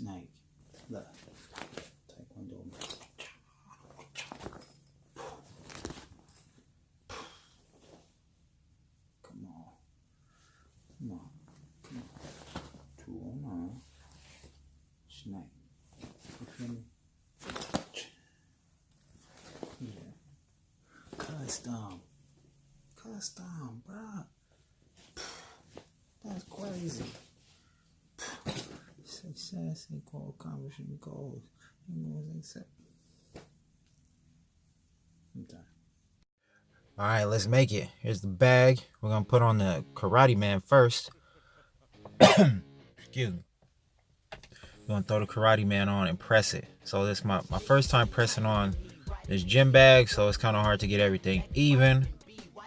snake. Look. Taekwondo. Come on. Come on. Come on. 209. Snake. You feel me? Yeah. Custom, bro. That's crazy. Success equal accomplishing goals. Accept. I'm done. All right, let's make it. Here's the bag. We're gonna put on the Karate Man first. Excuse me. We're gonna throw the Karate Man on and press it. So this is my first time pressing on this gym bag, so it's kind of hard to get everything even.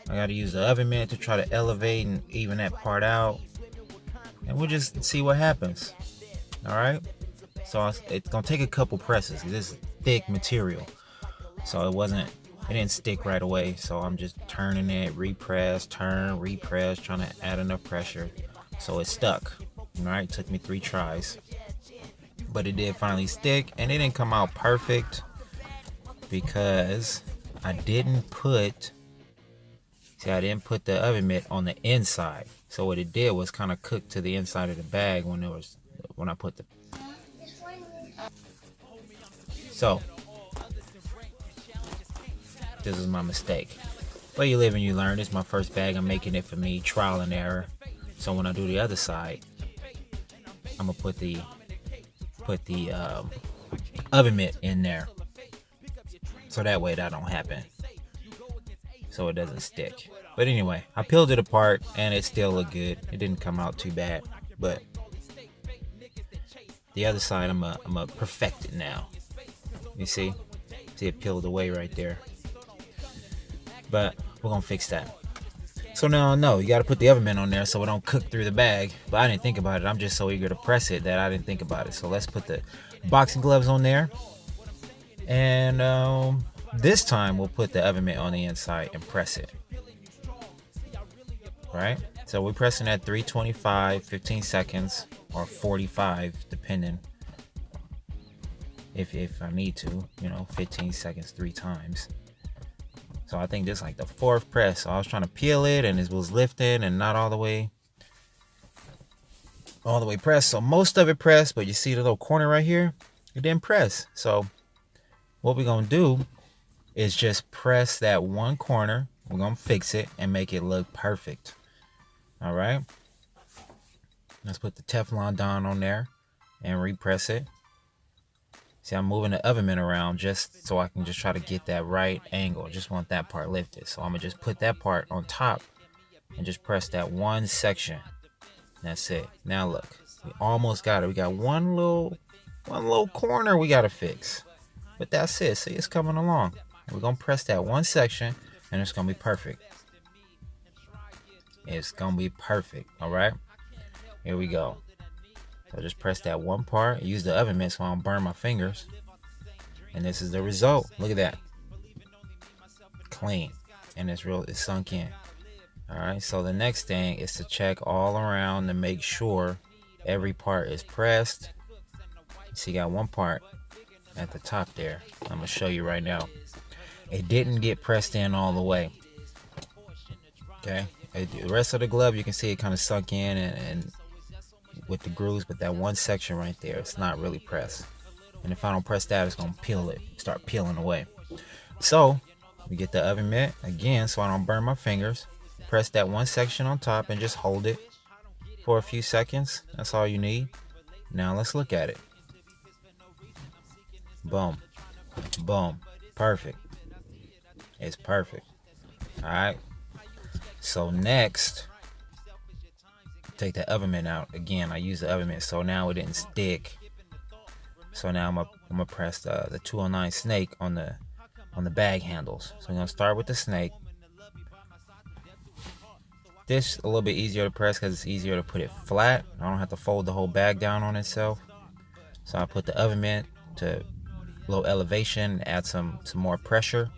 I gotta use the oven mitt to try to elevate and even that part out, and we'll just see what happens. All right. So it's gonna take a couple presses. This is thick material, so it didn't stick right away. So I'm just turning it, repress, turn, repress, trying to add enough pressure so it stuck. All right, took me 3 tries, but it did finally stick, and it didn't come out perfect because I didn't put the oven mitt on the inside. So what it did was kind of cook to the inside of the bag when I put the. So this is my mistake. But you live and you learn. This is my first bag. I'm making it for me, trial and error. So when I do the other side, I'm gonna put the oven mitt in there, so that way that don't happen, so it doesn't stick. But anyway, I peeled it apart and it still looked good. It didn't come out too bad, but the other side I'm a perfect it now. You see it peeled away right there, but we're gonna fix that. So now I know you got to put the oven mitt on there so it don't cook through the bag. But I didn't think about it. I'm just so eager to press it that I didn't think about it. So let's put the boxing gloves on there, and this time we'll put the oven mitt on the inside and press it. Right? So we're pressing at 325, 15 seconds, or 45, depending. If I need to, 15 seconds 3 times. So I think this is like the 4th press. So I was trying to peel it and it was lifting and not all the way pressed. So most of it pressed, but you see the little corner right here? It didn't press. So what we're going to do is just press that one corner. We're going to fix it and make it look perfect. All right. Let's put the Teflon Don on there and repress it. See, I'm moving the oven mitt around just so I can just try to get that right angle. Just want that part lifted. So I'm going to just put that part on top and just press that one section. That's it. Now look, we almost got it. We got one little corner we got to fix. But that's it. See, it's coming along. We're going to press that one section and it's going to be perfect. It's going to be perfect. All right. Here we go. So just press that one part. Use the oven mitt so I don't burn my fingers. And this is the result. Look at that. Clean. And it's sunk in. Alright, so the next thing is to check all around to make sure every part is pressed. You see, you got one part at the top there. I'm going to show you right now. It didn't get pressed in all the way. Okay. The rest of the glove, you can see it kind of sunk in and with the grooves, but that one section right there, it's not really pressed. And if I don't press that, it's gonna start peeling away. So we get the oven mitt again so I don't burn my fingers. Press that one section on top and just hold it for a few seconds. That's all you need. Now let's look at it. Boom, boom, perfect. It's perfect. All right. So next, take the oven mitt out. Again, I use the oven mitt, so now it didn't stick. So now I'm gonna press the 209 snake on the bag handles. So I'm gonna start with the snake. This a little bit easier to press because it's easier to put it flat. I don't have to fold the whole bag down on itself. So I put the oven mitt to low elevation, add some more pressure.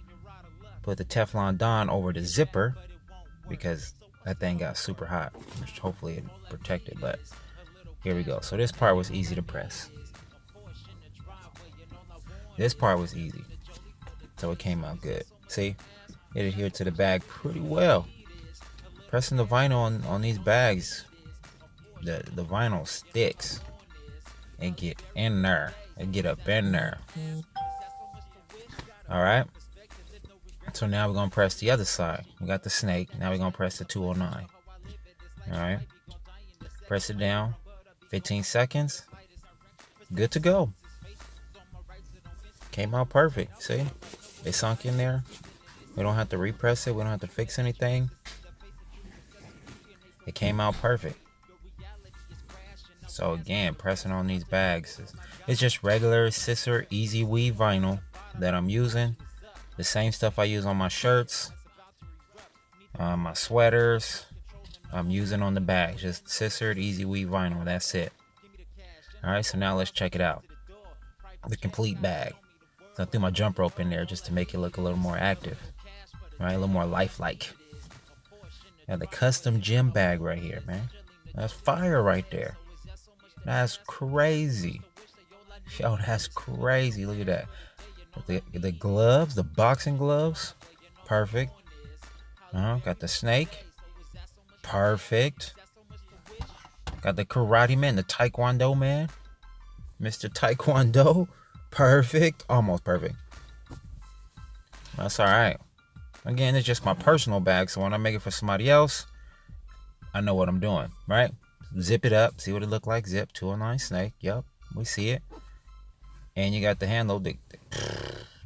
Put the Teflon Don over the zipper because that thing got super hot, which hopefully it protected. But here we go. So this part was easy to press. This part was easy, so it came out good. See, it adhered to the bag pretty well. Pressing the vinyl on these bags, the vinyl sticks and get in there and get up in there. All right. So now we're gonna press the other side. We got the snake. Now we're gonna press the 209. All right. Press it down. 15 seconds. Good to go. Came out perfect. See? It sunk in there. We don't have to repress it. We don't have to fix anything. It came out perfect. So again, pressing on these bags. It's just regular Siser easyweed vinyl that I'm using. The same stuff I use on my shirts, my sweaters, I'm using on the bag. Just Siser easyweed vinyl. That's it. All right, so now let's check it out. The complete bag. So I threw my jump rope in there just to make it look a little more active. All right, a little more lifelike. Got the custom gym bag right here, man. That's fire right there. That's crazy. Yo, that's crazy. Look at that. The gloves, the boxing gloves. Perfect. Got the snake. Perfect. Got the karate man, the taekwondo man. Mr. Taekwondo. Perfect. Almost perfect. That's alright. Again, it's just my personal bag, so when I make it for somebody else, I know what I'm doing, right? Zip it up, see what it look like. Zip, 209 snake. Yep, we see it. And you got the handle.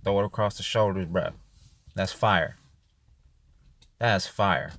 Throw it across the shoulders, bro. That's fire. That's fire.